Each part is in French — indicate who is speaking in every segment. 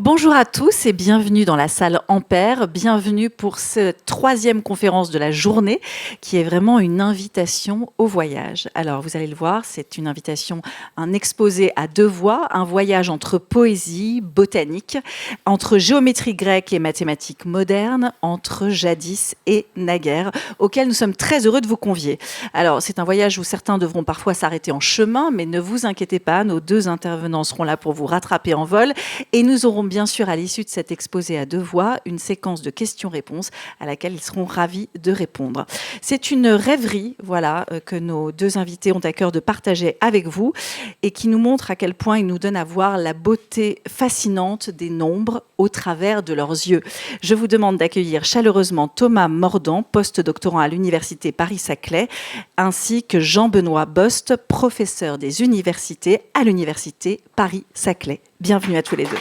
Speaker 1: Bonjour à tous et bienvenue dans la salle Ampère. Bienvenue pour cette troisième conférence de la journée qui est vraiment une invitation au voyage. Alors vous allez le voir, c'est une invitation, un exposé à deux voix, un voyage entre poésie, botanique, entre géométrie grecque et mathématiques modernes, entre jadis et naguère, auquel nous sommes très heureux de vous convier. Alors c'est un voyage où certains devront parfois s'arrêter en chemin, mais ne vous inquiétez pas, nos deux intervenants seront là pour vous rattraper en vol et nous aurons bien sûr à l'issue de cet exposé à deux voix une séquence de questions-réponses à laquelle ils seront ravis de répondre. C'est une rêverie, voilà, que nos deux invités ont à cœur de partager avec vous et qui nous montre à quel point ils nous donnent à voir la beauté fascinante des nombres au travers de leurs yeux. Je vous demande d'accueillir chaleureusement Thomas Mordan, post-doctorant à l'Université Paris-Saclay, ainsi que Jean-Benoît Bost, professeur des universités à l'Université Paris-Saclay. Bienvenue à tous les deux.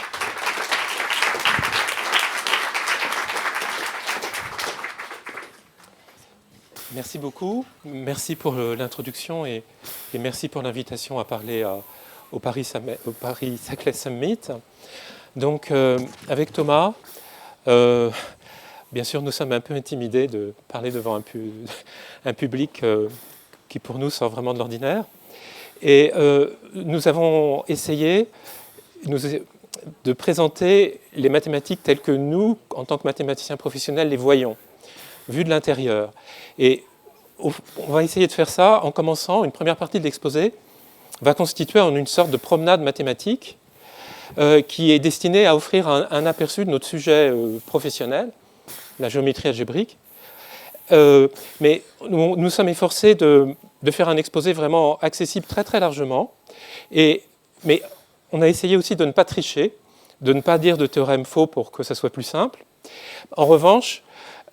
Speaker 2: Merci beaucoup. Merci pour l'introduction et merci pour l'invitation à parler au Paris-Saclay Summit. Donc, avec Thomas, bien sûr, nous sommes un peu intimidés de parler devant un public qui, pour nous, sort vraiment de l'ordinaire. Et nous avons essayé de présenter les mathématiques telles que nous, en tant que mathématiciens professionnels, les voyons, vues de l'intérieur. Et on va essayer de faire ça en commençant, une première partie de l'exposé va constituer en une sorte de promenade mathématique qui est destinée à offrir un aperçu de notre sujet professionnel, la géométrie algébrique. Mais nous sommes efforcés de faire un exposé vraiment accessible très très largement. Mais on a essayé aussi de ne pas tricher, de ne pas dire de théorème faux pour que ça soit plus simple. En revanche,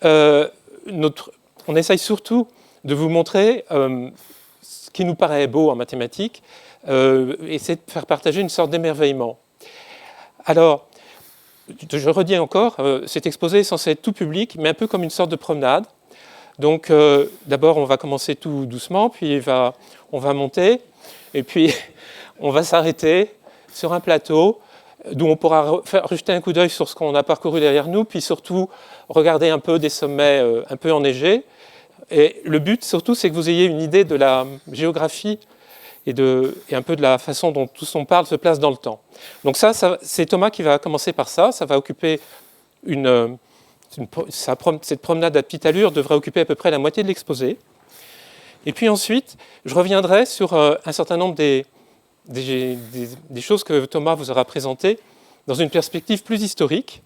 Speaker 2: on essaye surtout de vous montrer ce qui nous paraît beau en mathématiques et c'est de faire partager une sorte d'émerveillement. Alors, je redis encore, cet exposé est censé être tout public, mais un peu comme une sorte de promenade. Donc, d'abord, on va commencer tout doucement, puis on va monter, et puis on va s'arrêter sur un plateau d'où on pourra jeter un coup d'œil sur ce qu'on a parcouru derrière nous, puis surtout regarder un peu des sommets un peu enneigés. Et le but, surtout, c'est que vous ayez une idée de la géographie et un peu de la façon dont tout ce qu'on parle se place dans le temps. Donc ça, c'est Thomas qui va commencer par ça. Ça va occuper cette promenade à petite allure devrait occuper à peu près la moitié de l'exposé. Et puis ensuite, je reviendrai sur un certain nombre des choses que Thomas vous aura présentées dans une perspective plus historique.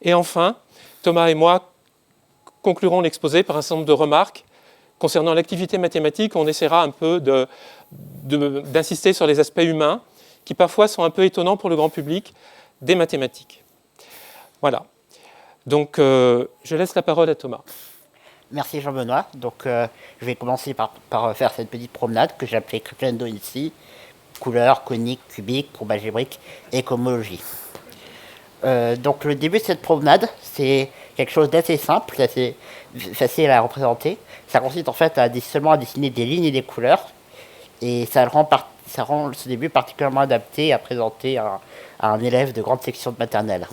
Speaker 2: Et enfin, Thomas et moi conclurons l'exposé par un certain nombre de remarques concernant l'activité mathématique. On essaiera un peu d'insister sur les aspects humains qui parfois sont un peu étonnants pour le grand public des mathématiques. Voilà. Donc, je laisse la parole à Thomas.
Speaker 3: Merci Jean-Benoît. Donc, je vais commencer par faire cette petite promenade que j'ai appelée crescendo ici. Couleurs, coniques, cubiques, courbe algébrique et cohomologie. Donc le début de cette promenade, c'est quelque chose d'assez simple, d'assez facile à représenter. Ça consiste en fait seulement à dessiner des lignes et des couleurs. Et ça rend ce début particulièrement adapté à présenter à un élève de grande section de maternelle.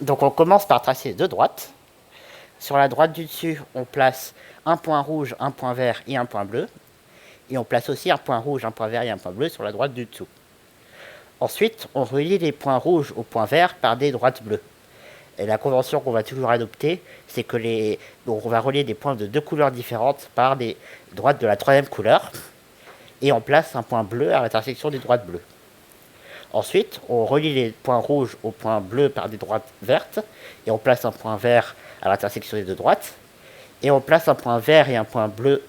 Speaker 3: Donc on commence par tracer deux droites. Sur la droite du dessus, on place un point rouge, un point vert et un point bleu. Et on place aussi un point rouge, un point vert et un point bleu sur la droite du dessous. Ensuite, on relie les points rouges aux points verts par des droites bleues. Et la convention qu'on va toujours adopter, c'est que on va relier des points de deux couleurs différentes par des droites de la troisième couleur. Et on place un point bleu à l'intersection des droites bleues. Ensuite, on relie les points rouges aux points bleus par des droites vertes. Et on place un point vert à l'intersection des deux droites. Et on place un point vert et un point bleu...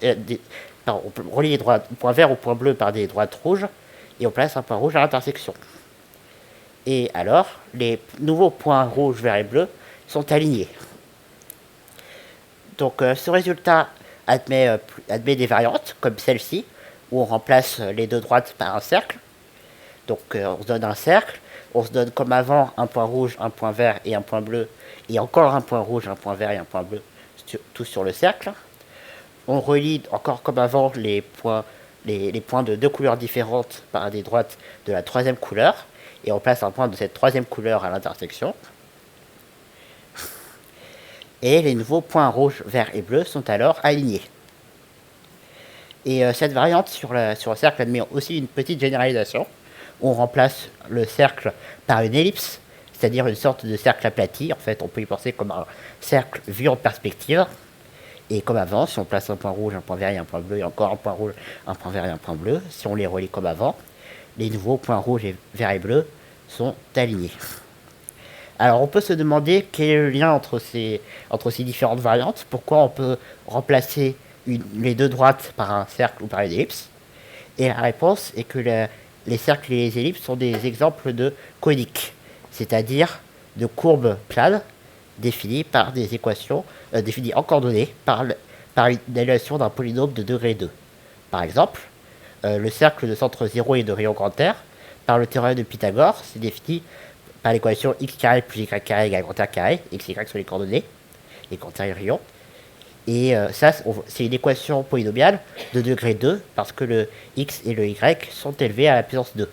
Speaker 3: on relie les points verts aux points bleus par des droites rouges. Et on place un point rouge à l'intersection. Et alors, les nouveaux points rouges, verts et bleus sont alignés. Donc ce résultat admet des variantes, comme celle-ci, où on remplace les deux droites par un cercle. Donc on se donne un cercle, on se donne comme avant un point rouge, un point vert et un point bleu, et encore un point rouge, un point vert et un point bleu, tout sur le cercle. On relie encore comme avant les points de deux couleurs différentes par des droites de la troisième couleur, et on place un point de cette troisième couleur à l'intersection. Et les nouveaux points rouges, verts et bleus sont alors alignés. Et cette variante sur le cercle admet aussi une petite généralisation. On remplace le cercle par une ellipse, c'est-à-dire une sorte de cercle aplati. En fait, on peut y penser comme un cercle vu en perspective. Et comme avant, si on place un point rouge, un point vert et un point bleu, et encore un point rouge, un point vert et un point bleu, si on les relie comme avant, les nouveaux points rouges, verts et bleus sont alignés. Alors on peut se demander quel est le lien entre ces différentes variantes, pourquoi on peut remplacer les deux droites par un cercle ou par une ellipse. Et la réponse est que les cercles et les ellipses sont des exemples de coniques, c'est-à-dire de courbes planes définies par des équations, définies en coordonnées par l'évaluation d'un polynôme de degré 2. Par exemple, le cercle de centre 0 et de rayon grand R, par le théorème de Pythagore, c'est défini par l'équation x carré plus y carré égale grand R carré, x, y sont les coordonnées, les grand R et le rayon. Et ça, c'est une équation polynomiale de degré 2, parce que le x et le y sont élevés à la puissance 2.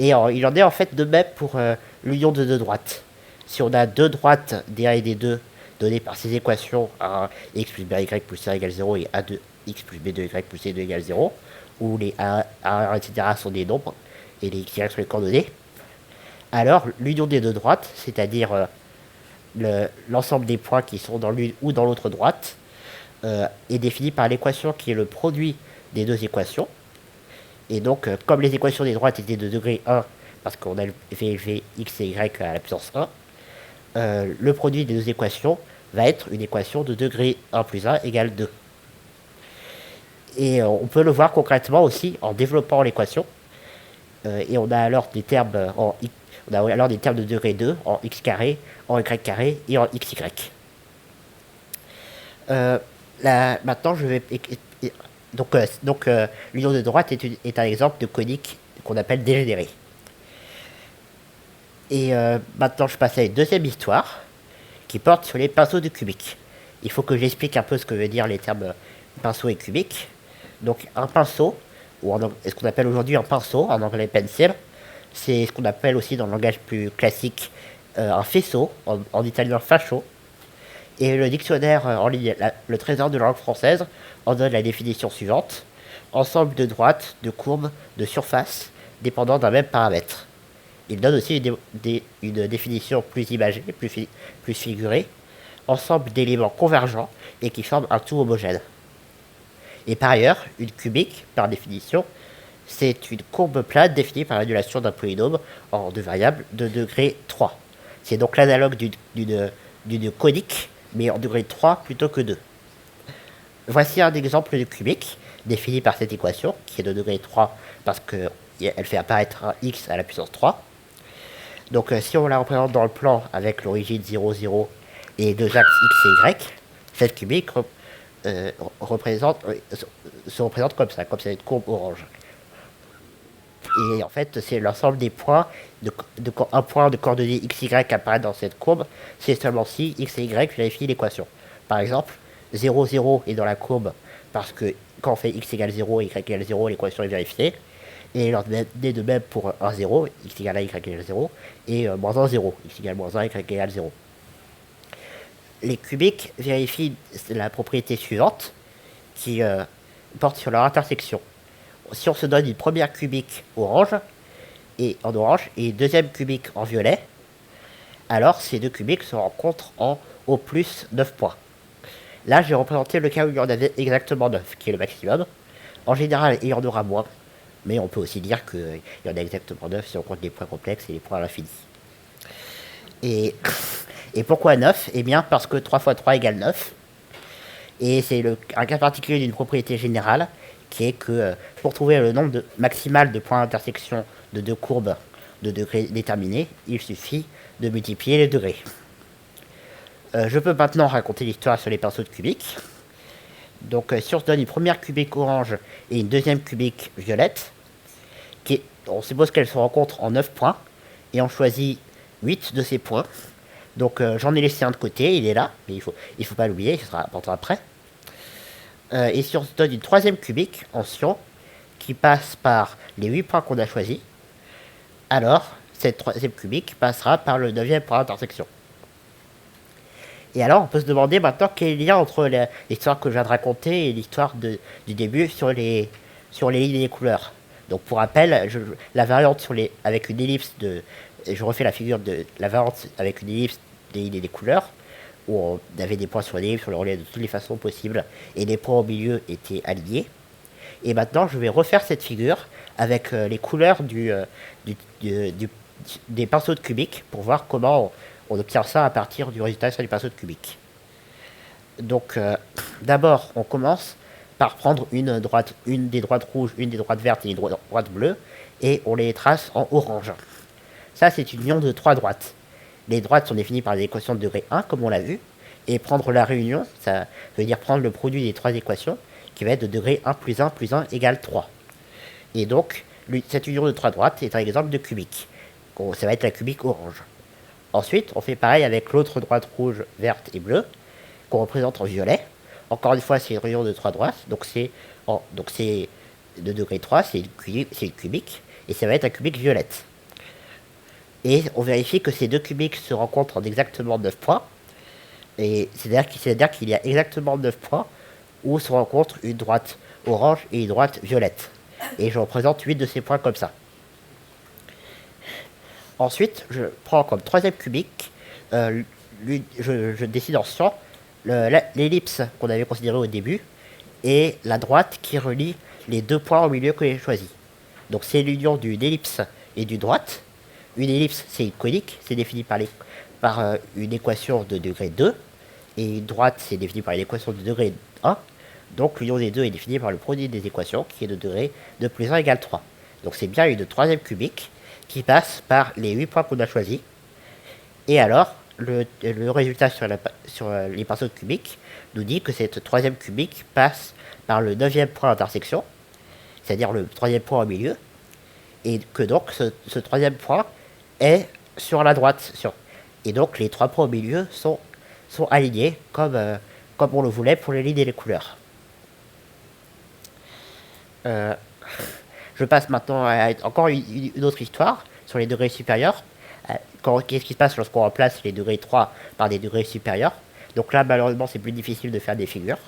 Speaker 3: Et il en est en fait de même pour l'union de deux droites. Si on a deux droites d1 et d2 données par ces équations a x plus by plus c égale 0 et a2 x plus b2y plus c2 égale 0, où les a1, etc. sont des nombres et les x, y sont les coordonnées, alors l'union des deux droites, c'est-à-dire l'ensemble des points qui sont dans l'une ou dans l'autre droite, est définie par l'équation qui est le produit des deux équations. Et donc, comme les équations des droites étaient de degré 1, parce qu'on a fait élever x et y à la puissance 1, le produit des deux équations va être une équation de degré 1 plus 1 égale 2. Et on peut le voir concrètement aussi en développant l'équation. Et on a alors des termes de degré 2 en x carré, en y carré et en xy. Maintenant, je vais donc l'union de droite est un exemple de conique qu'on appelle dégénérée. Et maintenant, je passe à une deuxième histoire qui porte sur les pinceaux de cubique. Il faut que j'explique un peu ce que veut dire les termes pinceau et cubique. Donc un pinceau, ou ce qu'on appelle aujourd'hui un pinceau, en anglais pencil, c'est ce qu'on appelle aussi dans le langage plus classique un faisceau, en italien fascio. Et le dictionnaire en ligne, le trésor de la langue française, en donne la définition suivante: ensemble de droites, de courbes, de surfaces, dépendant d'un même paramètre. Il donne aussi une définition plus imagée, plus figurée: ensemble d'éléments convergents et qui forment un tout homogène. Et par ailleurs, une cubique, par définition, c'est une courbe plane définie par l'annulation d'un polynôme en deux variables de degré 3. C'est donc l'analogue d'une conique, mais en degré 3 plutôt que 2. Voici un exemple de cubique défini par cette équation, qui est de degré 3 parce qu'elle fait apparaître un x à la puissance 3. Donc si on la représente dans le plan avec l'origine 0, 0 et deux axes x et y, cette cubique se représente comme ça, comme cette courbe orange. Et en fait, c'est l'ensemble des points, un point de coordonnées x, y apparaît dans cette courbe, c'est seulement si x et y vérifient l'équation. Par exemple, 0, 0 est dans la courbe parce que quand on fait x égale 0 et y égale 0, l'équation est vérifiée. Et il en est de même pour 1, 0, x égale 1, y égale 0, et moins 1, 0, x égale moins 1, y égale 0. Les cubiques vérifient la propriété suivante, qui porte sur leur intersection. Si on se donne une première cubique orange, et une deuxième cubique en violet, alors ces deux cubiques se rencontrent en au plus 9 points. Là, j'ai représenté le cas où il y en avait exactement 9, qui est le maximum. En général, il y en aura moins, mais on peut aussi dire qu'il y en a exactement 9 si on compte les points complexes et les points à l'infini. Et pourquoi 9 ? Eh bien, parce que 3 fois 3 égale 9. Et c'est un cas particulier d'une propriété générale, qui est que pour trouver le nombre maximal de points d'intersection de deux courbes de degrés déterminés, il suffit de multiplier les degrés. Je peux maintenant raconter l'histoire sur les pinceaux de cubique. Donc si on se donne une première cubique orange et une deuxième cubique violette, on suppose qu'elles se rencontrent en 9 points, et on choisit 8 de ces points. Donc j'en ai laissé un de côté, il est là, mais il faut pas l'oublier, ce sera important après. Et si on se donne une troisième cubique en Sion, qui passe par les 8 points qu'on a choisis, alors cette troisième cubique passera par le 9e point d'intersection. Et alors on peut se demander maintenant quel est le lien entre l'histoire que je viens de raconter et l'histoire du début sur les lignes et les couleurs. Donc pour rappel, la variante avec une ellipse je refais la figure de la variante avec une ellipse des lignes et des couleurs, où on avait des points sur l'ellipse, sur le relais de toutes les façons possibles, et les points au milieu étaient alignés. Et maintenant, je vais refaire cette figure avec les couleurs des pinceaux de cubique pour voir comment on obtient ça à partir du résultat sur les pinceaux de cubique. Donc, d'abord, on commence par prendre une des droites rouges, une des droites vertes et une droite bleue, et on les trace en orange. Ça, c'est une union de 3 droites. Les droites sont définies par des équations de degré 1, comme on l'a vu, et prendre la réunion, ça veut dire prendre le produit des 3 équations, qui va être de degré 1 plus 1 plus 1 égale 3. Et donc, cette union de 3 droites est un exemple de cubique. Ça va être la cubique orange. Ensuite, on fait pareil avec l'autre droite rouge, verte et bleue, qu'on représente en violet. Encore une fois, c'est une réunion de 3 droites, donc c'est de degré 3, c'est une cubique, et ça va être un cubique violette. Et on vérifie que ces deux cubiques se rencontrent en exactement 9 points, et c'est-à-dire qu'il y a exactement 9 points où se rencontrent une droite orange et une droite violette. Et je représente 8 de ces points comme ça. Ensuite, je prends comme troisième cubique, je décide en sciant l'ellipse qu'on avait considérée au début et la droite qui relie les 2 points au milieu que j'ai choisi. Donc c'est l'union d'une ellipse et d'une droite. Une ellipse, c'est une conique, c'est défini par une équation de degré 2, et une droite, c'est défini par une équation de degré 1. Donc l'union des deux est définie par le produit des équations, qui est de degré 2 plus 1 égale 3. Donc c'est bien une troisième cubique qui passe par les 8 points qu'on a choisis. Et alors, le résultat sur les pinceaux de cubique nous dit que cette troisième cubique passe par le 9e point d'intersection, c'est-à-dire le 3e point au milieu, et que donc ce 3e point est sur la droite. Et donc les 3 points au milieu sont alignés comme on le voulait pour les lignes et les couleurs. Je passe maintenant à encore une autre histoire sur les degrés supérieurs. Qu'est-ce qui se passe lorsqu'on remplace les degrés 3 par des degrés supérieurs? Donc là, malheureusement, c'est plus difficile de faire des figures.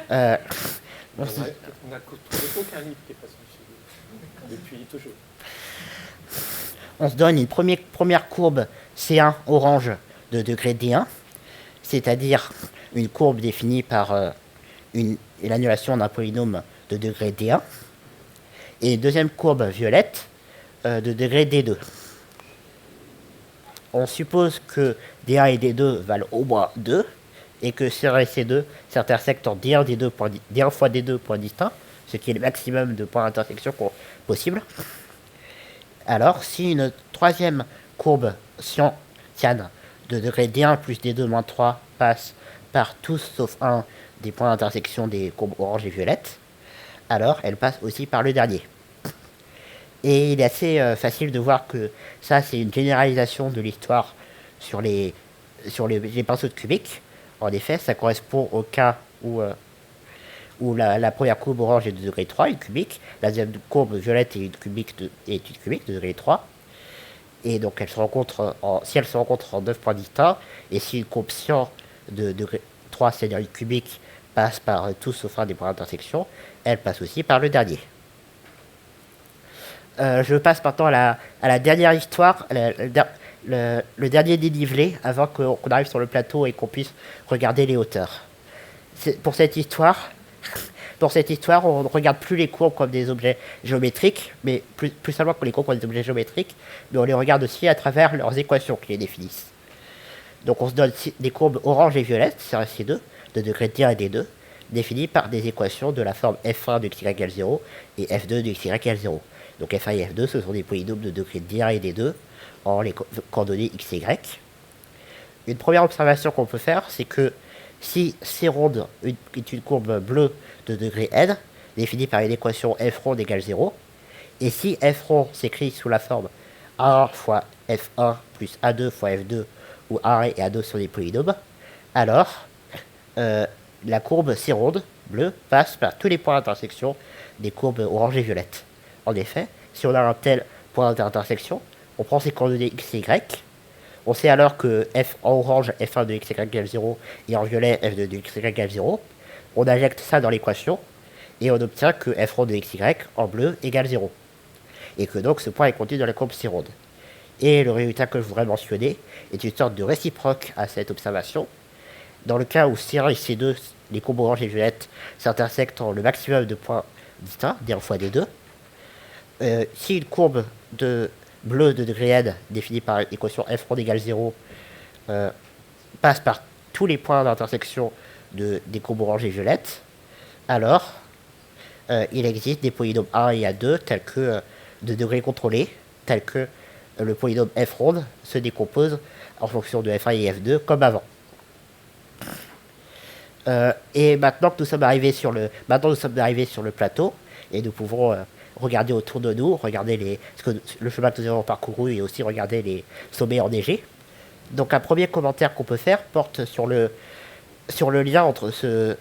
Speaker 2: On n'a trouvé aucun livre qui est passé depuis toujours.
Speaker 3: On se donne une première courbe C1 orange de degré D1, c'est-à-dire une courbe définie par l'annulation d'un polynôme de degré D1, et une deuxième courbe violette de degré D2. On suppose que D1 et D2 valent au moins 2, et que C1 et C2 s'intersectent en D1 fois D2 points distincts, ce qui est le maximum de points d'intersection possible. Alors, si une troisième courbe Sian de degré D1 plus D2 moins 3 passe par tous sauf un des points d'intersection des courbes orange et violette, alors elle passe aussi par le dernier. Et il est assez facile de voir que ça, c'est une généralisation de l'histoire sur les pinceaux de cubique. En effet, ça correspond au cas où la première courbe orange est de degré 3, une cubique, la deuxième courbe violette est une cubique de degré 3. Et donc si elles se rencontrent en 9 points distincts, et si une courbe Sian de degré 3, c'est-à-dire une cubique, passe par tous sauf un des points d'intersection, elle passe aussi par le dernier. Je passe maintenant à la dernière histoire, le dernier dénivelé, avant qu'on arrive sur le plateau et qu'on puisse regarder les hauteurs. Pour cette histoire, on ne regarde plus les courbes comme des objets géométriques, mais plus seulement que les courbes comme des objets géométriques, mais on les regarde aussi à travers leurs équations qui les définissent. Donc on se donne des courbes orange et violette, C1 de degré D1 et D2, définies par des équations de la forme f1 de x égale 0 et f2 de x égale 0. Donc f1 et f2, ce sont des polynômes de degré D1 et D2 en les coordonnées x et y. Une première observation qu'on peut faire, c'est que Si C ronde est une courbe bleue de degré n, définie par une équation f ronde égale 0, et si f rond s'écrit sous la forme A1 fois f1 plus A2 fois f2, où A1 et A2 sont des polynômes, alors la courbe C ronde bleue passe par tous les points d'intersection des courbes orange et violette. En effet, si on a un tel point d'intersection, on prend ses coordonnées x et y. On sait alors que f en orange, f1 de x égale 0 et en violet, f2 de x égale 0. On injecte ça dans l'équation et on obtient que f rond de xy en bleu égale 0. Et que donc ce point est contenu dans la courbe C ronde. Et le résultat que je voudrais mentionner est une sorte de réciproque à cette observation. Dans le cas où C1 et C2, les courbes orange et violette, s'intersectent en le maximum de points distincts, d1 fois d2, si une courbe de bleu de degré n, définie par l'équation f rond égale 0, passe par tous les points d'intersection des courbes orange et violette, alors il existe des polynômes A1 et A2 tels que de degré contrôlé, tels que le polynôme f ronde se décompose en fonction de f1 et f2 comme avant. Et maintenant que nous sommes arrivés sur le plateau, et nous pouvons regarder autour de nous, regarder le chemin que nous avons parcouru et aussi regarder les sommets enneigés. Donc un premier commentaire qu'on peut faire porte sur le lien entre ce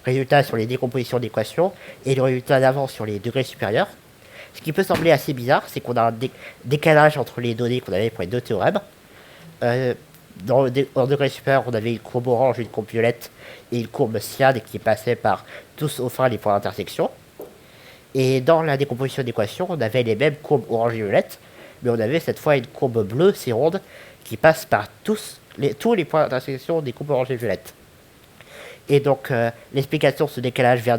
Speaker 3: résultat sur les décompositions d'équations et le résultat d'avant sur les degrés supérieurs. Ce qui peut sembler assez bizarre, c'est qu'on a un décalage entre les données qu'on avait pour les deux théorèmes. En degré supérieur, on avait une courbe orange, une courbe violette et une courbe cyane qui passait par tous au fin les points d'intersection. Et dans la décomposition d'équations, on avait les mêmes courbes orange et violette, mais on avait cette fois une courbe bleue, C ronde, qui passe par tous les points d'intersection des courbes orange et violette. Et donc, l'explication de ce décalage vient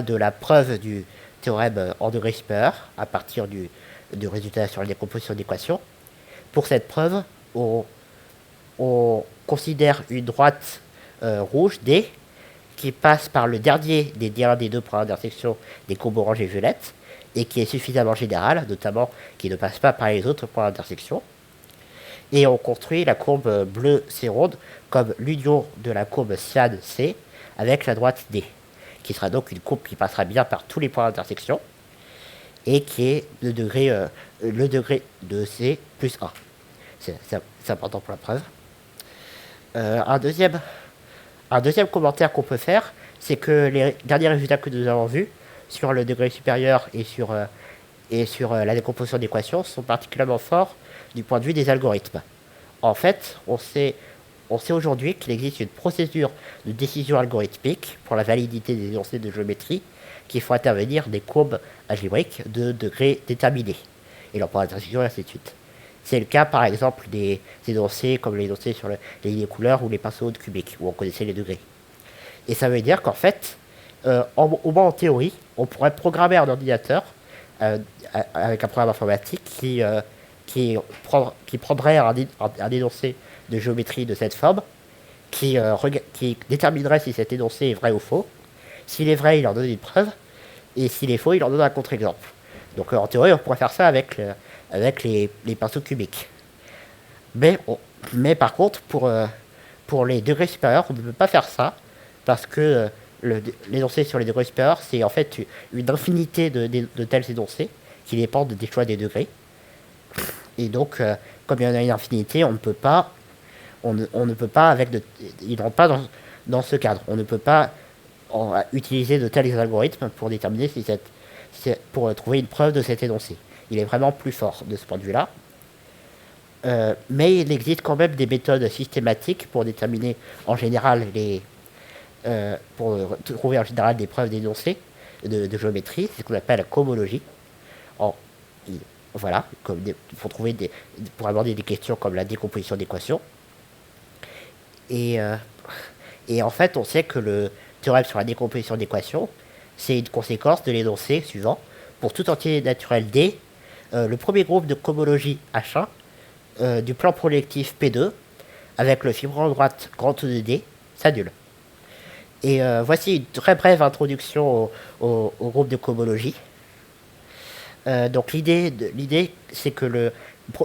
Speaker 3: de la preuve du théorème en degré supérieur, à partir du résultat sur la décomposition d'équations. Pour cette preuve, on considère une droite rouge, D, qui passe par le dernier des D1 des deux points d'intersection des courbes orange et violette, et qui est suffisamment générale, notamment qui ne passe pas par les autres points d'intersection. Et on construit la courbe bleue C ronde comme l'union de la courbe cyane C avec la droite D, qui sera donc une courbe qui passera bien par tous les points d'intersection, et qui est le degré de C plus 1. C'est important pour la preuve. Un deuxième commentaire qu'on peut faire, c'est que les derniers résultats que nous avons vus sur le degré supérieur et sur la décomposition d'équations sont particulièrement forts du point de vue des algorithmes. En fait, on sait aujourd'hui qu'il existe une procédure de décision algorithmique pour la validité des énoncés de géométrie qui font intervenir des courbes algébriques de degrés déterminés, et leur point d'intersection et ainsi de suite. C'est le cas par exemple des énoncés comme les énoncés sur les lignes de couleurs ou les pinceaux de cubiques, où on connaissait les degrés. Et ça veut dire qu'en fait, au moins en théorie, on pourrait programmer un ordinateur avec un programme informatique qui prendrait un énoncé de géométrie de cette forme, qui déterminerait si cet énoncé est vrai ou faux. S'il est vrai, il en donne une preuve, et s'il est faux, il en donne un contre-exemple. Donc en théorie, on pourrait faire ça avec les pinceaux cubiques. Mais par contre, pour les degrés supérieurs, on ne peut pas faire ça, parce que l'énoncé sur les degrés supérieurs, c'est en fait une infinité de tels énoncés qui dépendent des choix des degrés. Et donc, comme il y en a une infinité, on ne peut pas il ne rentre pas dans ce cadre. On ne peut pas utiliser de tels algorithmes pour déterminer pour trouver une preuve de cet énoncé. Il est vraiment plus fort de ce point de vue-là. Mais il existe quand même des méthodes systématiques pour déterminer en général pour trouver en général des preuves d'énoncés de géométrie. C'est ce qu'on appelle la cohomologie. Voilà, pour aborder des questions comme la décomposition d'équations. Et en fait, on sait que le théorème sur la décomposition d'équations, c'est une conséquence de l'énoncé suivant. Pour tout entier naturel D, le premier groupe de cohomologie H1 du plan projectif P2 avec le fibrant droite grand O de D s'annule. Et voici une très brève introduction au groupe de cohomologie. Donc l'idée, c'est que le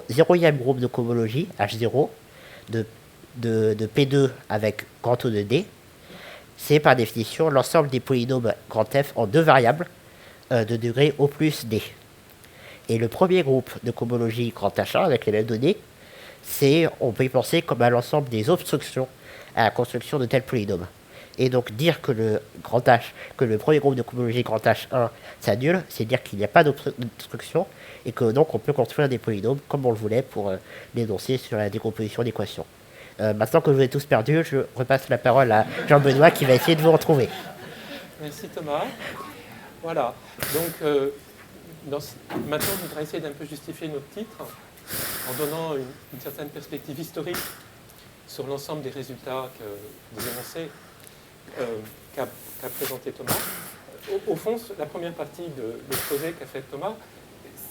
Speaker 3: 0e groupe de cohomologie, H0, de P2 avec grand O de D, c'est par définition l'ensemble des polynômes grand F en deux variables de degré O plus D. Et le premier groupe de cohomologie grand H1 avec les mêmes données, on peut y penser comme à l'ensemble des obstructions à la construction de tels polynômes. Et donc dire que le premier groupe de cohomologie grand H1 s'annule, c'est dire qu'il n'y a pas d'obstruction et que donc on peut construire des polynômes comme on le voulait pour l'énoncer sur la décomposition d'équations. Maintenant que vous êtes tous perdus, je repasse la parole à Jean-Benoît qui va essayer de vous retrouver.
Speaker 2: Merci Thomas. Voilà. Donc maintenant, je voudrais essayer d'un peu justifier notre titre en donnant une certaine perspective historique sur l'ensemble des résultats des énoncés qu'a présenté Thomas. Au fond, la première partie de l'exposé qu'a fait Thomas,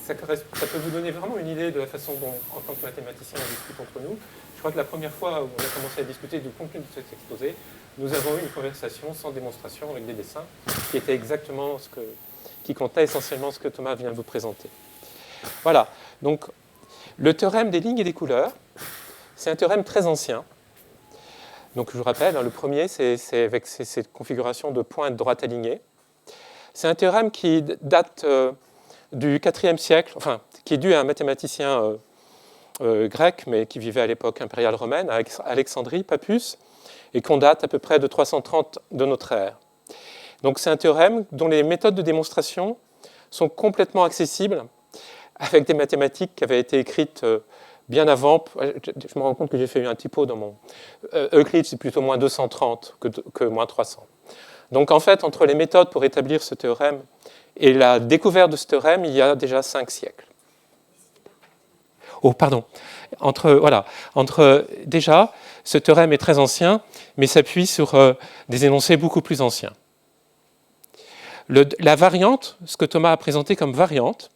Speaker 2: ça peut vous donner vraiment une idée de la façon dont, en tant que mathématicien, on discute entre nous. Je crois que la première fois où on a commencé à discuter du contenu de cet exposé, nous avons eu une conversation sans démonstration avec des dessins qui était exactement qui comptait essentiellement ce que Thomas vient de vous présenter. Voilà. Donc, le théorème des lignes et des couleurs, c'est un théorème très ancien. Donc, je vous rappelle, le premier, c'est avec cette configuration de points de droite alignée. C'est un théorème qui date du IVe siècle, enfin, qui est dû à un mathématicien grec, mais qui vivait à l'époque impériale romaine, à Alexandrie, Pappus, et qu'on date à peu près de 330 de notre ère. Donc c'est un théorème dont les méthodes de démonstration sont complètement accessibles avec des mathématiques qui avaient été écrites bien avant. Je me rends compte que j'ai fait un typo dans mon... Euclide, c'est plutôt moins 230 que moins 300. Donc en fait, entre les méthodes pour établir ce théorème et la découverte de ce théorème, il y a déjà 5 siècles. Oh, pardon. Déjà, ce théorème est très ancien, mais s'appuie sur des énoncés beaucoup plus anciens. La variante, ce que Thomas a présenté comme variante,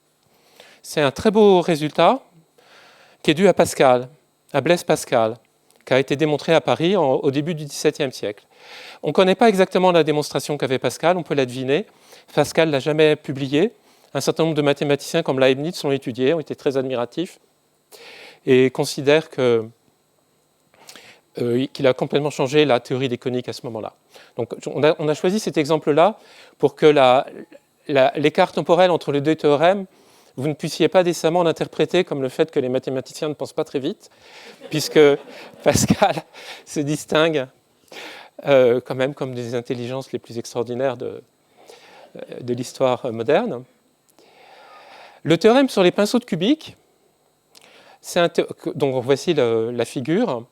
Speaker 2: c'est un très beau résultat qui est dû à Pascal, à Blaise Pascal, qui a été démontré à Paris au début du XVIIe siècle. On ne connaît pas exactement la démonstration qu'avait Pascal, on peut la deviner. Pascal ne l'a jamais publiée. Un certain nombre de mathématiciens comme Leibniz l'ont étudié, ont été très admiratifs et considèrent qu'il a complètement changé la théorie des coniques à ce moment-là. Donc, on a choisi cet exemple-là pour que l'écart temporel entre les deux théorèmes, vous ne puissiez pas décemment l'interpréter comme le fait que les mathématiciens ne pensent pas très vite, puisque Pascal se distingue quand même comme des intelligences les plus extraordinaires de l'histoire moderne. Le théorème sur les pinceaux de cubique, donc voici la figure,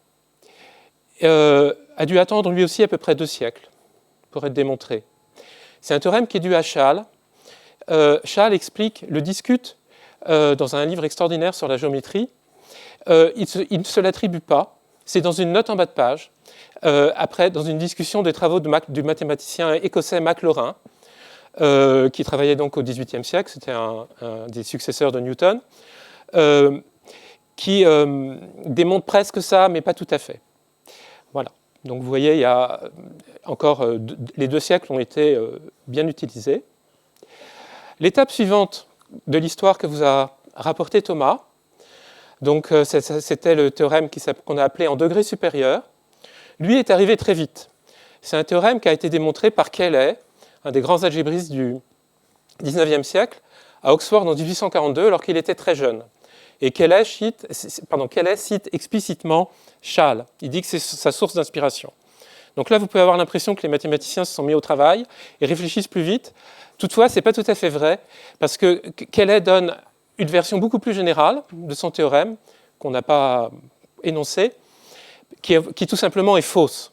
Speaker 2: a dû attendre lui aussi à peu près 2 siècles pour être démontré. C'est un théorème qui est dû à Schall. Schall le discute dans un livre extraordinaire sur la géométrie. Il ne se l'attribue pas. C'est dans une note en bas de page, après, dans une discussion des travaux du mathématicien écossais Maclaurin, qui travaillait donc au XVIIIe siècle, c'était un des successeurs de Newton, qui démontre presque ça, mais pas tout à fait. Voilà. Donc vous voyez, il y a encore les 2 siècles ont été bien utilisés. L'étape suivante de l'histoire que vous a rapporté Thomas, donc c'était le théorème qu'on a appelé en degré supérieur. Lui est arrivé très vite. C'est un théorème qui a été démontré par Cayley, un des grands algébristes du XIXe siècle, à Oxford en 1842, alors qu'il était très jeune. Et Cayley cite explicitement Schall. Il dit que c'est sa source d'inspiration. Donc là, vous pouvez avoir l'impression que les mathématiciens se sont mis au travail et réfléchissent plus vite. Toutefois, ce n'est pas tout à fait vrai, parce que Cayley donne une version beaucoup plus générale de son théorème, qu'on n'a pas énoncé, qui tout simplement est fausse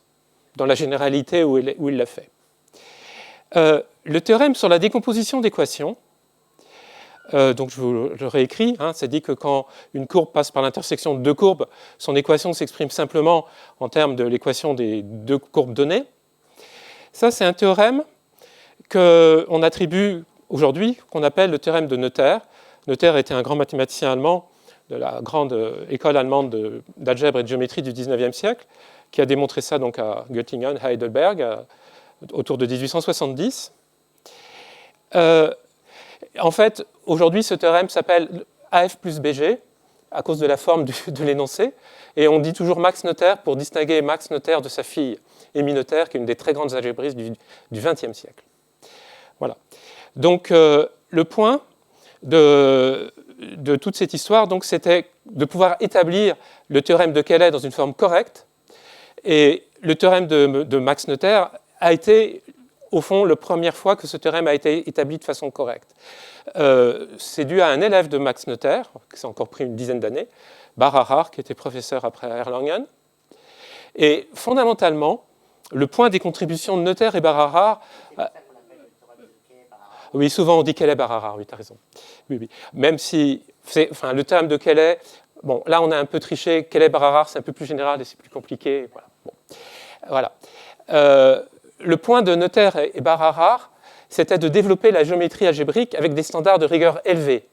Speaker 2: dans la généralité où il l'a fait. Le théorème sur la décomposition d'équations, donc je le réécris, ça dit que quand une courbe passe par l'intersection de 2 courbes, son équation s'exprime simplement en termes de l'équation des 2 courbes données. Ça, c'est un théorème qu'on attribue aujourd'hui, qu'on appelle le théorème de Noether. Noether était un grand mathématicien allemand de la grande école allemande d'algèbre et de géométrie du XIXe siècle, qui a démontré ça donc à Göttingen, Heidelberg, autour de 1870. En fait, aujourd'hui, ce théorème s'appelle AF plus BG. à cause de la forme de l'énoncé. Et on dit toujours Max Noether pour distinguer Max Noether de sa fille Émile Noether, qui est une des très grandes algébristes du XXe siècle. Voilà. Donc, le point de toute cette histoire, donc, c'était de pouvoir établir le théorème de Cayley dans une forme correcte. Et le théorème de Max Noether a été, au fond, la première fois que ce théorème a été établi de façon correcte. C'est dû à un élève de Max Noether, qui s'est encore pris une dizaine d'années, Bar Harrar, qui était professeur après à Erlangen. Et fondamentalement, le point des contributions de Noether et Bar Harrar... Oui, souvent on dit Cayley Bar Harrar, oui, tu as raison. Oui, oui. Même si le théorème de Cayley, bon, là on a un peu triché, Cayley Bar Harrar c'est un peu plus général et c'est plus compliqué. Voilà. Bon. Voilà. Le point de Noether et Bar Harrar, c'était de développer la géométrie algébrique avec des standards de rigueur élevés,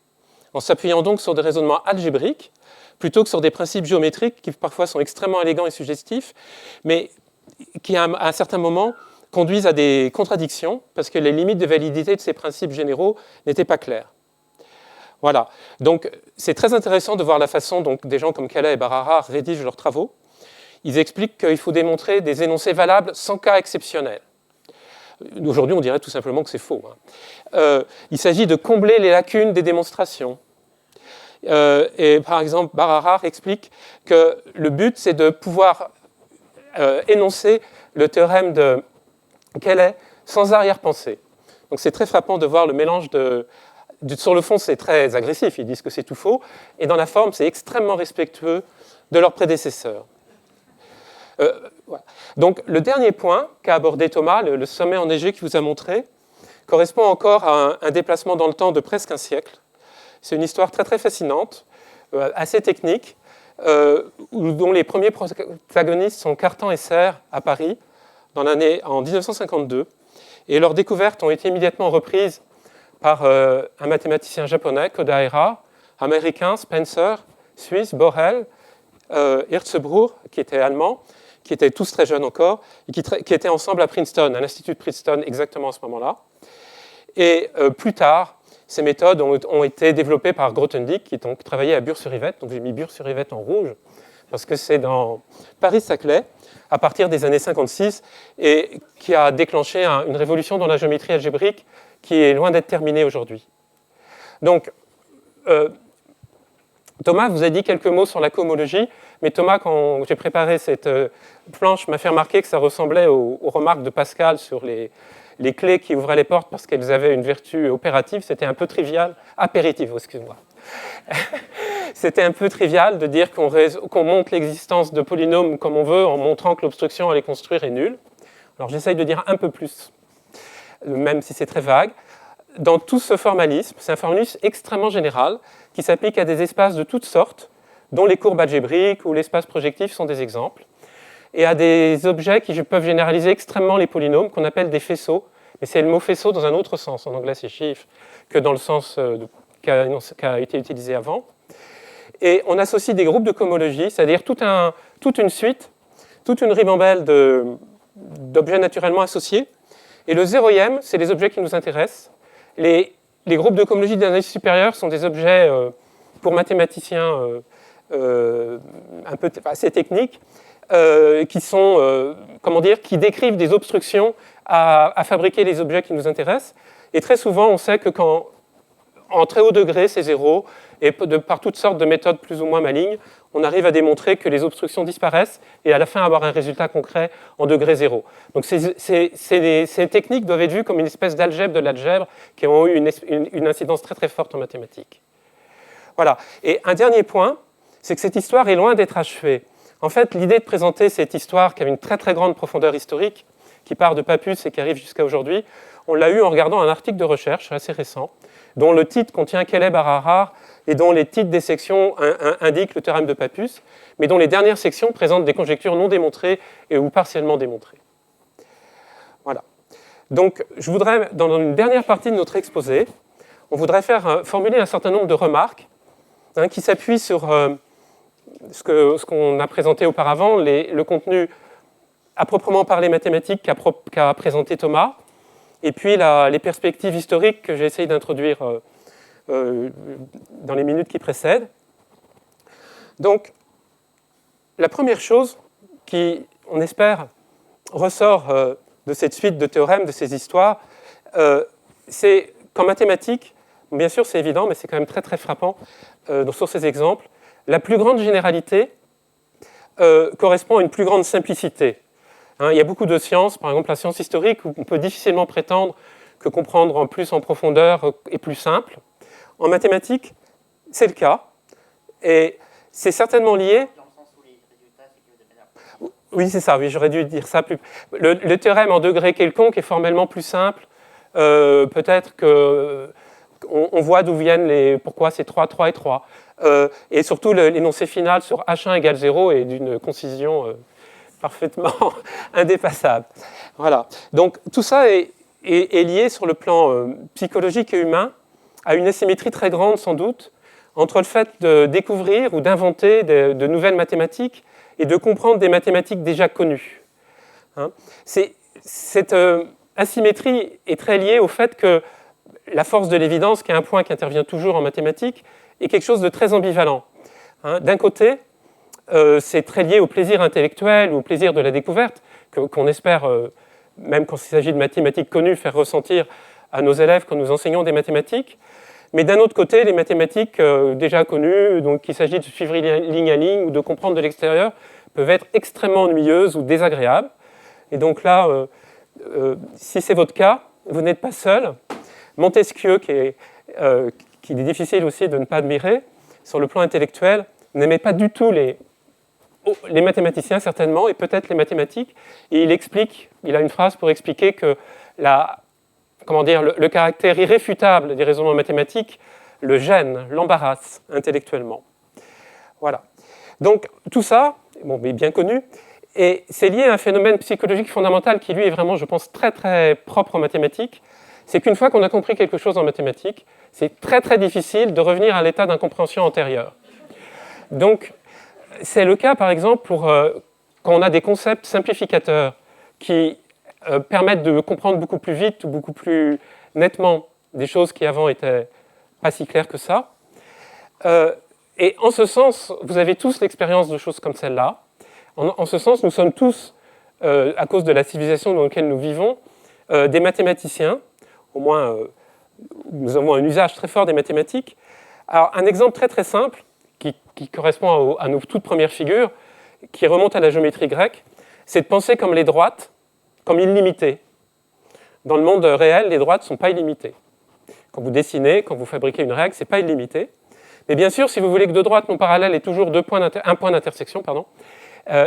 Speaker 2: en s'appuyant donc sur des raisonnements algébriques, plutôt que sur des principes géométriques qui parfois sont extrêmement élégants et suggestifs, mais qui à un certain moment conduisent à des contradictions, parce que les limites de validité de ces principes généraux n'étaient pas claires. Voilà. Donc c'est très intéressant de voir la façon dont des gens comme Cayley et Bar Harrar rédigent leurs travaux. Ils expliquent qu'il faut démontrer des énoncés valables sans cas exceptionnel. Aujourd'hui, on dirait tout simplement que c'est faux. Il s'agit de combler les lacunes des démonstrations. Et par exemple, Bar Harrar explique que le but, c'est de pouvoir énoncer le théorème de Cayley sans arrière-pensée. Donc c'est très frappant de voir le mélange sur le fond, c'est très agressif, ils disent que c'est tout faux, et dans la forme, c'est extrêmement respectueux de leurs prédécesseurs. Voilà. Donc le dernier point qu'a abordé Thomas, le sommet enneigé qu'il vous a montré, correspond encore à un déplacement dans le temps de presque un siècle. C'est une histoire très très fascinante, assez technique, dont les premiers protagonistes sont Cartan et Serre à Paris, en 1952. Et leurs découvertes ont été immédiatement reprises par un mathématicien japonais, Kodaira, américain, Spencer, suisse, Borel, Hirzebruch, qui était allemand, qui étaient tous très jeunes encore, et qui étaient ensemble à Princeton, à l'Institut de Princeton exactement à ce moment-là. Et plus tard, ces méthodes ont été développées par Grothendieck, qui donc travaillait à Bure-sur-Yvette. Donc j'ai mis Bure-sur-Yvette en rouge, parce que c'est dans Paris-Saclay, à partir des années 56, et qui a déclenché une révolution dans la géométrie algébrique qui est loin d'être terminée aujourd'hui. Donc, Thomas vous a dit quelques mots sur la cohomologie, mais Thomas, quand j'ai préparé cette planche, m'a fait remarquer que ça ressemblait aux remarques de Pascal sur les clés qui ouvraient les portes parce qu'elles avaient une vertu opérative. C'était un peu trivial. Apéritif, excuse-moi. C'était un peu trivial de dire qu'on montre l'existence de polynômes comme on veut en montrant que l'obstruction à les construire est nulle. Alors j'essaye de dire un peu plus, même si c'est très vague. Dans tout ce formalisme, c'est un formalisme extrêmement général qui s'applique à des espaces de toutes sortes, dont les courbes algébriques ou l'espace projectif sont des exemples, et à des objets qui peuvent généraliser extrêmement les polynômes, qu'on appelle des faisceaux. Mais c'est le mot faisceau dans un autre sens, en anglais c'est chiffre, que dans le sens qui a été utilisé avant. Et on associe des groupes de cohomologie, c'est-à-dire toute une suite, toute une ribambelle d'objets naturellement associés. Et le zéroïème, c'est les objets qui nous intéressent. Les groupes de cohomologie d'analyse supérieure sont des objets, pour mathématiciens, un peu assez techniques, qui décrivent des obstructions à fabriquer les objets qui nous intéressent. Et très souvent, on sait que en très haut degré, c'est zéro, et par toutes sortes de méthodes plus ou moins malignes, on arrive à démontrer que les obstructions disparaissent et à la fin avoir un résultat concret en degré zéro. Donc ces techniques doivent être vues comme une espèce d'algèbre de l'algèbre qui ont eu une incidence très très forte en mathématiques. Voilà. Et un dernier point, c'est que cette histoire est loin d'être achevée. En fait, l'idée de présenter cette histoire qui avait une très très grande profondeur historique, qui part de Pappus et qui arrive jusqu'à aujourd'hui, on l'a eu en regardant un article de recherche assez récent, dont le titre contient Cayley Bar Harrar et dont les titres des sections indiquent le théorème de Pappus, mais dont les dernières sections présentent des conjectures non démontrées ou partiellement démontrées. Voilà. Donc, je voudrais, dans une dernière partie de notre exposé, on voudrait formuler un certain nombre de remarques qui s'appuient sur ce qu'on a présenté auparavant, le contenu à proprement parler mathématique qu'a présenté Thomas, et puis les perspectives historiques que j'ai essayé d'introduire dans les minutes qui précèdent. Donc, la première chose qui, on espère, ressort de cette suite de théorèmes, de ces histoires, c'est qu'en mathématiques, bien sûr c'est évident, mais c'est quand même très très frappant sur ces exemples, la plus grande généralité correspond à une plus grande simplicité. Il y a beaucoup de sciences, par exemple la science historique, où on peut difficilement prétendre que comprendre en plus en profondeur est plus simple. En mathématiques, c'est le cas, et c'est certainement lié... Oui, c'est ça, oui, j'aurais dû dire ça plus... Le théorème en degré quelconque est formellement plus simple. Peut-être qu'on voit d'où viennent pourquoi c'est 3, 3 et 3. Et surtout, l'énoncé final sur H1 égale 0 est d'une concision parfaitement indépassable. Voilà. Donc, tout ça est lié sur le plan psychologique et humain à une asymétrie très grande, sans doute, entre le fait de découvrir ou d'inventer de nouvelles mathématiques et de comprendre des mathématiques déjà connues. Cette asymétrie est très liée au fait que la force de l'évidence, qui est un point qui intervient toujours en mathématiques, est quelque chose de très ambivalent. D'un côté, c'est très lié au plaisir intellectuel ou au plaisir de la découverte, qu'on espère, même quand il s'agit de mathématiques connues, faire ressentir à nos élèves quand nous enseignons des mathématiques. Mais d'un autre côté, les mathématiques déjà connues, donc qu'il s'agit de suivre ligne à ligne ou de comprendre de l'extérieur, peuvent être extrêmement ennuyeuses ou désagréables. Et donc là, si c'est votre cas, vous n'êtes pas seul. Montesquieu, qu'il est difficile aussi de ne pas admirer, sur le plan intellectuel, n'aimait pas du tout les mathématiciens, certainement, et peut-être les mathématiques. Et il a une phrase pour expliquer que le caractère irréfutable des raisonnements mathématiques le gêne, l'embarrasse intellectuellement. Voilà. Donc, tout ça, mais bien connu, et c'est lié à un phénomène psychologique fondamental qui, lui, est vraiment, je pense, très, très propre aux mathématiques. C'est qu'une fois qu'on a compris quelque chose en mathématiques, c'est très, très difficile de revenir à l'état d'incompréhension antérieure. Donc, c'est le cas, par exemple, quand on a des concepts simplificateurs qui permettent de comprendre beaucoup plus vite ou beaucoup plus nettement des choses qui avant étaient pas si claires que ça. Et en ce sens, vous avez tous l'expérience de choses comme celle-là. En ce sens, nous sommes tous, à cause de la civilisation dans laquelle nous vivons, des mathématiciens. Au moins, nous avons un usage très fort des mathématiques. Alors, un exemple très très simple, qui correspond à nos toutes premières figures, qui remonte à la géométrie grecque, c'est de penser comme les droites, comme illimitées. Dans le monde réel, les droites ne sont pas illimitées. Quand vous dessinez, quand vous fabriquez une règle, ce n'est pas illimité. Mais bien sûr, si vous voulez que deux droites non parallèles aient toujours un point d'intersection,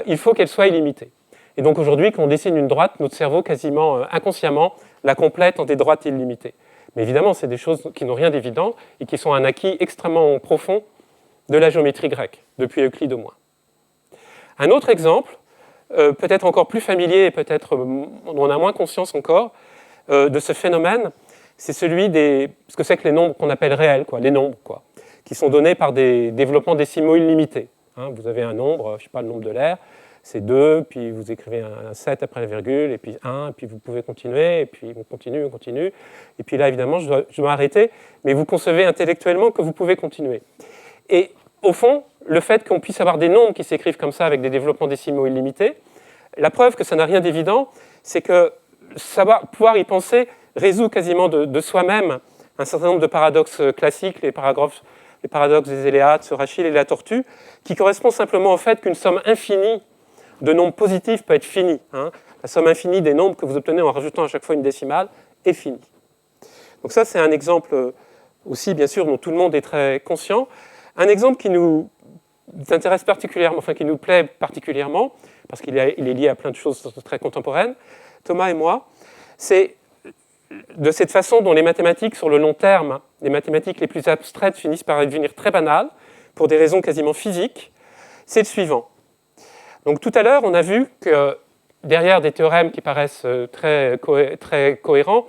Speaker 2: il faut qu'elles soient illimitées. Et donc aujourd'hui, quand on dessine une droite, notre cerveau, quasiment inconsciemment, la complète en des droites illimitées. Mais évidemment, c'est des choses qui n'ont rien d'évident et qui sont un acquis extrêmement profond de la géométrie grecque, depuis Euclide au moins. Un autre exemple, peut-être encore plus familier et peut-être on a moins conscience encore de ce phénomène, c'est celui ce que c'est que les nombres qu'on appelle réels, les nombres, qui sont donnés par des développements décimaux illimités. Vous avez un nombre, je ne sais pas le nombre de l'air, c'est 2, puis vous écrivez un 7 après la virgule, et puis 1, et puis vous pouvez continuer, et puis on continue. Et puis là, évidemment, je dois arrêter, mais vous concevez intellectuellement que vous pouvez continuer. Et au fond, le fait qu'on puisse avoir des nombres qui s'écrivent comme ça avec des développements décimaux illimités, la preuve que ça n'a rien d'évident, c'est que pouvoir y penser résout quasiment de soi-même un certain nombre de paradoxes classiques, les paradoxes des Éléates, sur Achille et la tortue, qui correspondent simplement au fait qu'une somme infinie de nombres positifs peut être finie. La somme infinie des nombres que vous obtenez en rajoutant à chaque fois une décimale est finie. Donc ça, c'est un exemple aussi, bien sûr, dont tout le monde est très conscient. Un exemple qui nous intéresse particulièrement, qui nous plaît particulièrement, parce qu'il est lié à plein de choses très contemporaines, Thomas et moi, c'est de cette façon dont les mathématiques, sur le long terme, les mathématiques les plus abstraites finissent par devenir très banales, pour des raisons quasiment physiques, c'est le suivant. Donc tout à l'heure, on a vu que derrière des théorèmes qui paraissent très cohérents,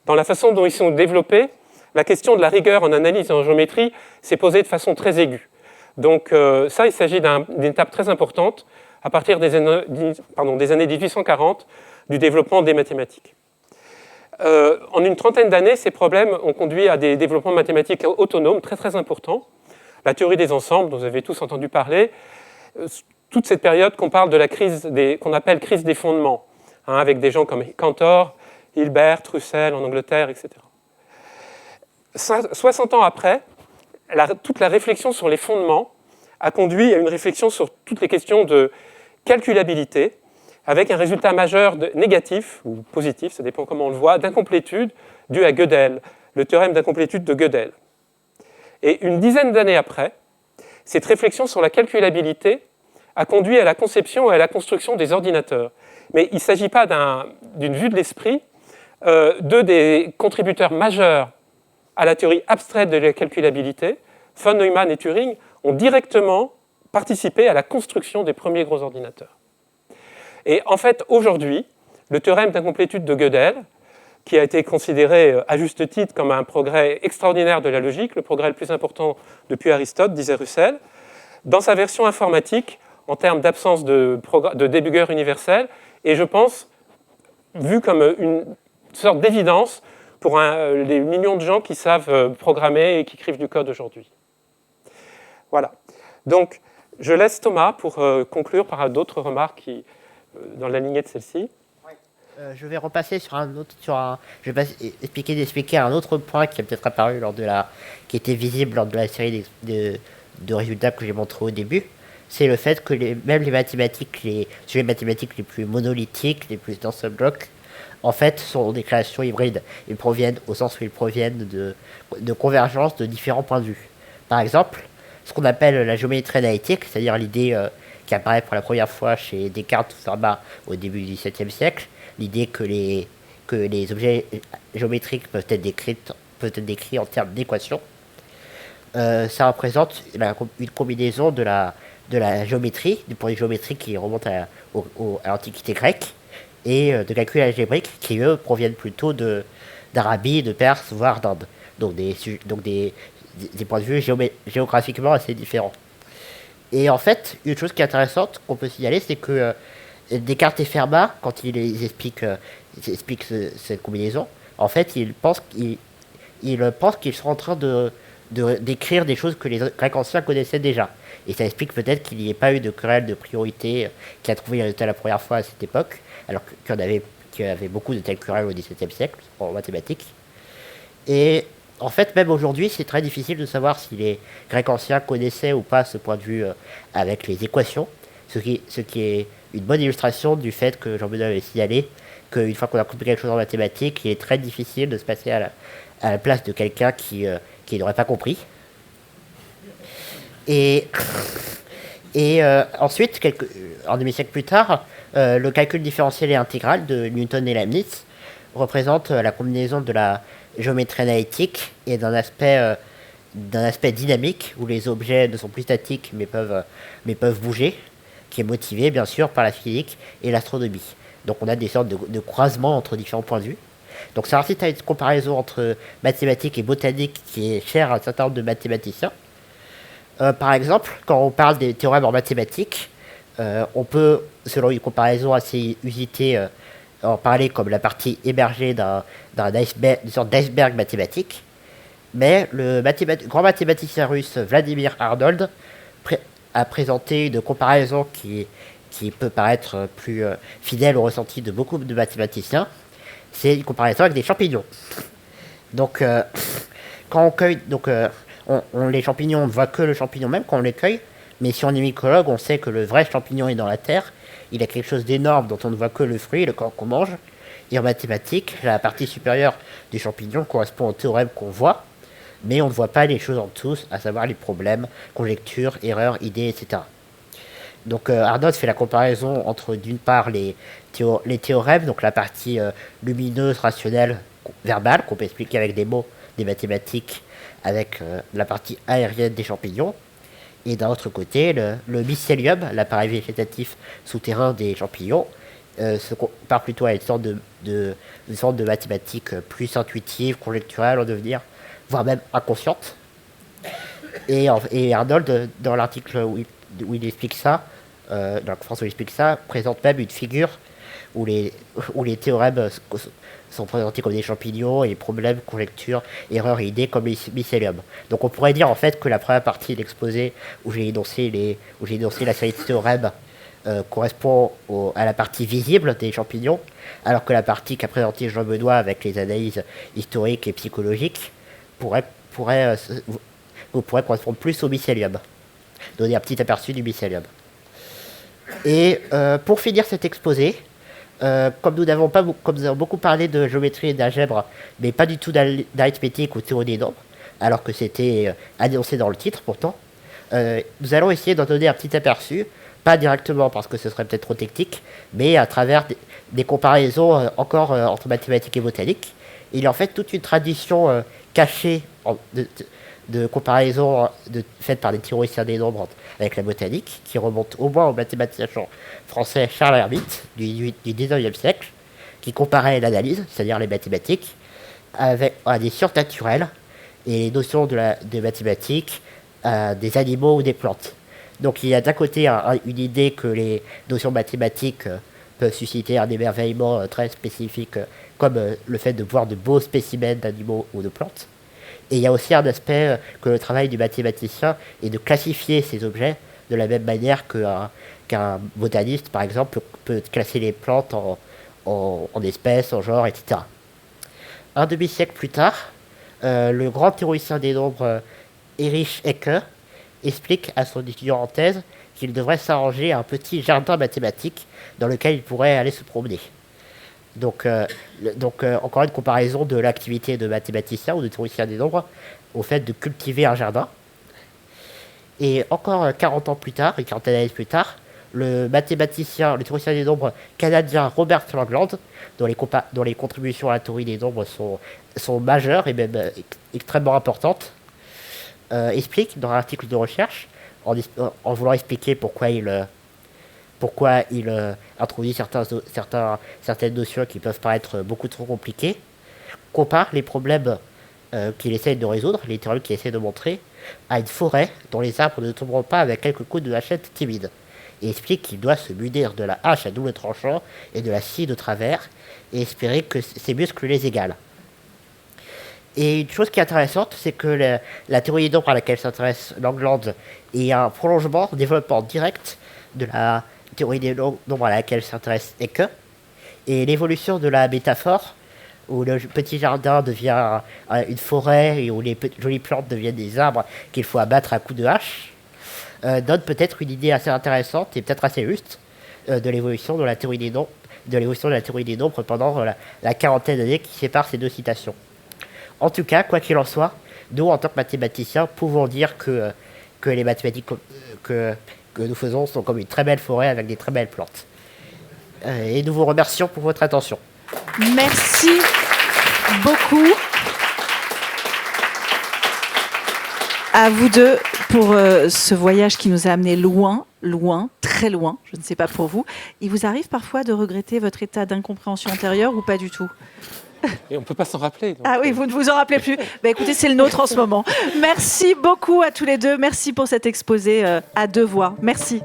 Speaker 2: dans la façon dont ils sont développés, la question de la rigueur en analyse et en géométrie s'est posée de façon très aiguë. Donc ça, il s'agit d'une étape très importante à partir des années 1840 du développement des mathématiques. En une trentaine d'années, ces problèmes ont conduit à des développements mathématiques autonomes très très importants. La théorie des ensembles, dont vous avez tous entendu parler, toute cette période qu'on parle de la crise qu'on appelle crise des fondements, hein, avec des gens comme Cantor, Hilbert, Russell en Angleterre, etc. 60 ans après, toute la réflexion sur les fondements a conduit à une réflexion sur toutes les questions de calculabilité, avec un résultat majeur négatif, ou positif, ça dépend comment on le voit, d'incomplétude due à Gödel, le théorème d'incomplétude de Gödel. Et une dizaine d'années après, cette réflexion sur la calculabilité a conduit à la conception et à la construction des ordinateurs. Mais il ne s'agit pas d'une vue de l'esprit. Deux des contributeurs majeurs à la théorie abstraite de la calculabilité, von Neumann et Turing, ont directement participé à la construction des premiers gros ordinateurs. Et en fait, aujourd'hui, le théorème d'incomplétude de Gödel, qui a été considéré à juste titre comme un progrès extraordinaire de la logique, le progrès le plus important depuis Aristote, disait Russell, dans sa version informatique, en termes d'absence de débugger universel, et je pense, vu comme une sorte d'évidence pour les millions de gens qui savent programmer et qui écrivent du code aujourd'hui. Voilà. Donc, je laisse Thomas pour conclure par d'autres remarques dans la lignée de celle-ci.
Speaker 3: Je vais repasser sur un autre, je vais expliquer un autre point qui a peut-être apparu qui était visible lors de la série de résultats que j'ai montré au début. C'est le fait que même les sujets mathématiques les plus monolithiques, les plus dense blocs, en fait, sont des créations hybrides. Ils proviennent, au sens où ils proviennent de convergence de différents points de vue. Par exemple, ce qu'on appelle la géométrie analytique, c'est-à-dire l'idée qui apparaît pour la première fois chez Descartes ou Fermat au début du XVIIe siècle, l'idée que les objets géométriques peuvent être décrits en termes d'équations. Ça représente une combinaison de la géométrie, du point de vue géométrique qui remonte à l'Antiquité grecque, et de calcul algébrique qui, eux, proviennent plutôt d'Arabie, de Perse, voire d'Inde. Donc des points de vue géographiquement assez différents. Et en fait, une chose qui est intéressante qu'on peut signaler, c'est que Descartes et Fermat, quand ils expliquent cette combinaison, en fait, ils pensent qu'ils sont en train d'écrire des choses que les Grecs anciens connaissaient déjà. Et ça explique peut-être qu'il n'y ait pas eu de querelle de priorité qui a trouvé résultat la première fois à cette époque, alors qu'il y avait beaucoup de telles querelles au XVIIe siècle en mathématiques. Et en fait, même aujourd'hui, c'est très difficile de savoir si les Grecs anciens connaissaient ou pas ce point de vue avec les équations, ce qui est une bonne illustration du fait que Jean-Benoît avait signalé qu'une fois qu'on a compris quelque chose en mathématiques, il est très difficile de se passer à la place de quelqu'un qui n'aurait pas compris. Et ensuite, un demi-siècle plus tard, le calcul différentiel et intégral de Newton et Leibniz représente la combinaison de la géométrie analytique et d'un aspect dynamique où les objets ne sont plus statiques mais peuvent bouger, qui est motivé bien sûr par la physique et l'astronomie. Donc on a des sortes de croisements entre différents points de vue. Donc ça incite à une comparaison entre mathématiques et botanique qui est chère à un certain nombre de mathématiciens. Par exemple, quand on parle des théorèmes en mathématiques, on peut, selon une comparaison assez usitée, en parler comme la partie émergée d'une sorte d'iceberg mathématique. Mais le grand mathématicien russe Vladimir Arnold a présenté une comparaison qui peut paraître plus fidèle au ressenti de beaucoup de mathématiciens. C'est une comparaison avec des champignons. Donc, quand on cueille, les champignons, on ne voit que le champignon même quand on les cueille, mais si on est mycologue, on sait que le vrai champignon est dans la terre. Il a quelque chose d'énorme dont on ne voit que le fruit, le corps qu'on mange. Et en mathématiques, la partie supérieure du champignon correspond au théorème qu'on voit, mais on ne voit pas les choses en dessous, à savoir les problèmes, conjectures, erreurs, idées, etc. Donc Arnold fait la comparaison entre d'une part les théorèmes, donc la partie lumineuse, rationnelle, verbale, qu'on peut expliquer avec des mots, des mathématiques, avec la partie aérienne des champignons, et d'un autre côté le mycélium, l'appareil végétatif souterrain des champignons, se compare plutôt à une sorte de mathématiques plus intuitive, conjecturale en devenir, voire même inconsciente. Et Arnold, dans l'article où il explique ça, dans la conférence où il explique ça, présente même une figure où les théorèmes sont présentés comme des champignons et problèmes, conjectures, erreurs et idées comme les mycélium. Donc on pourrait dire en fait que la première partie de l'exposé où j'ai énoncé la série de théorèmes correspond à la partie visible des champignons, alors que la partie qu'a présentée Jean-Benoît avec les analyses historiques et psychologiques pourrait correspondre plus au mycélium, donner un petit aperçu du mycélium. Et pour finir cet exposé, comme nous avons beaucoup parlé de géométrie et d'algèbre, mais pas du tout d'arithmétique ou théorie des nombres, alors que c'était annoncé dans le titre pourtant, nous allons essayer d'en donner un petit aperçu, pas directement parce que ce serait peut-être trop technique, mais à travers des comparaisons entre mathématiques et botanique. Il y a en fait toute une tradition cachée de comparaison faite par des théoriciens des nombres avec la botanique, qui remonte au moins au mathématicien français Charles Hermite du 19e siècle, qui comparait l'analyse, c'est-à-dire les mathématiques, à des sciences naturelles et les notions de mathématiques à des animaux ou des plantes. Donc il y a d'un côté une idée que les notions mathématiques peuvent susciter un émerveillement très spécifique, comme le fait de voir de beaux spécimens d'animaux ou de plantes. Et il y a aussi un aspect que le travail du mathématicien est de classifier ces objets de la même manière qu'un botaniste, par exemple, peut classer les plantes en espèces, en genres, etc. Un demi-siècle plus tard, le grand théoricien des nombres Erich Ecke explique à son étudiant en thèse qu'il devrait s'arranger un petit jardin mathématique dans lequel il pourrait aller se promener. Donc, encore une comparaison de l'activité de mathématicien ou de théoricien des nombres au fait de cultiver un jardin. Et encore 40 ans plus tard, et 40 années plus tard, le théoricien des nombres canadien Robert Langland, dont les contributions à la théorie des nombres sont majeures et même extrêmement importantes, explique dans un article de recherche, en voulant expliquer pourquoi il introduit certaines notions qui peuvent paraître beaucoup trop compliquées, compare les problèmes qu'il essaye de résoudre, les théorèmes qu'il essaie de montrer, à une forêt dont les arbres ne tomberont pas avec quelques coups de hachette timide, et explique qu'il doit se munir de la hache à double tranchant et de la scie de travers, et espérer que ses muscles les égalent. Et une chose qui est intéressante, c'est que la théorie des nombres à laquelle s'intéresse Langland est un prolongement, un développement direct de la théorie des nombres à laquelle s'intéresse Ecke, et l'évolution de la métaphore, où le petit jardin devient une forêt et où les jolies plantes deviennent des arbres qu'il faut abattre à coups de hache, donne peut-être une idée assez intéressante et peut-être assez juste de l'évolution de la théorie des nombres pendant la quarantaine d'années qui sépare ces deux citations. En tout cas, quoi qu'il en soit, nous, en tant que mathématiciens, pouvons dire que les mathématiques que nous faisons sont comme une très belle forêt avec des très belles plantes. Et nous vous remercions pour votre attention.
Speaker 1: Merci beaucoup à vous deux pour ce voyage qui nous a amené loin, très loin, je ne sais pas pour vous. Il vous arrive parfois de regretter votre état d'incompréhension antérieure ou pas du tout ?
Speaker 2: Et on ne peut pas s'en rappeler. Donc.
Speaker 1: Ah oui, vous ne vous en rappelez plus. Écoutez, c'est le nôtre en ce moment. Merci beaucoup à tous les deux. Merci pour cet exposé à deux voix. Merci.